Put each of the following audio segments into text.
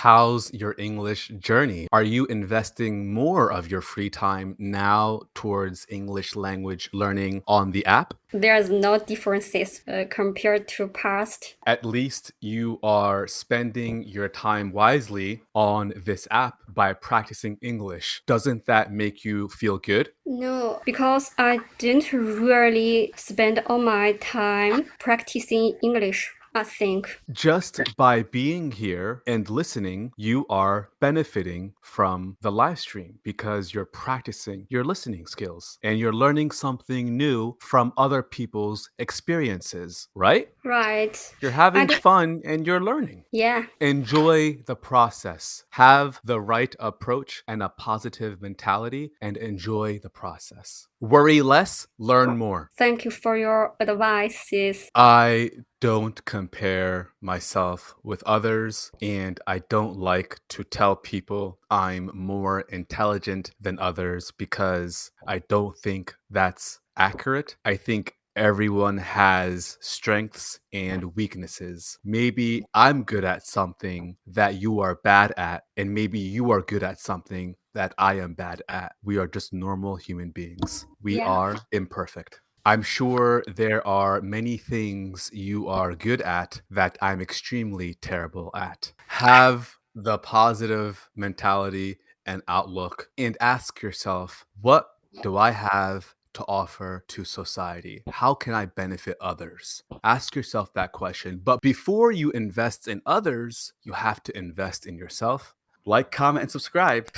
How's your English journey? Are you investing more of your free time now towards English language learning on the app? There's no differences compared to past. At least you are spending your time wisely on this app by practicing English. Doesn't that make you feel good? No, because I didn't really spend all my time practicing English, I think. Just by being here and listening, you are benefiting from the live stream because you're practicing your listening skills and you're learning something new from other people's experiences, right? Right. You're having And fun and you're learning. yeah, Enjoy the process. Have the right approach and a positive mentality and enjoy the process. Worry less, learn more. thank you for your advices. I don't compare myself with others, and I don't like to tell people I'm more intelligent than others because I don't think that's accurate. I think everyone has strengths and weaknesses. Maybe I'm good at something that you are bad at, and maybe you are good at something that I am bad at. We are just normal human beings. We Yeah. are imperfect. I'm sure there are many things you are good at that I'm extremely terrible at. Have the positive mentality and outlook and ask yourself, what do I have to offer to society? How can I benefit others? Ask yourself that question. But before you invest in others, you have to invest in yourself. Like, comment, and subscribe.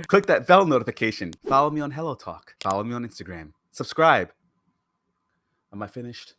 Click that bell notification. Follow me on HelloTalk. Follow me on Instagram. Subscribe. Am I finished?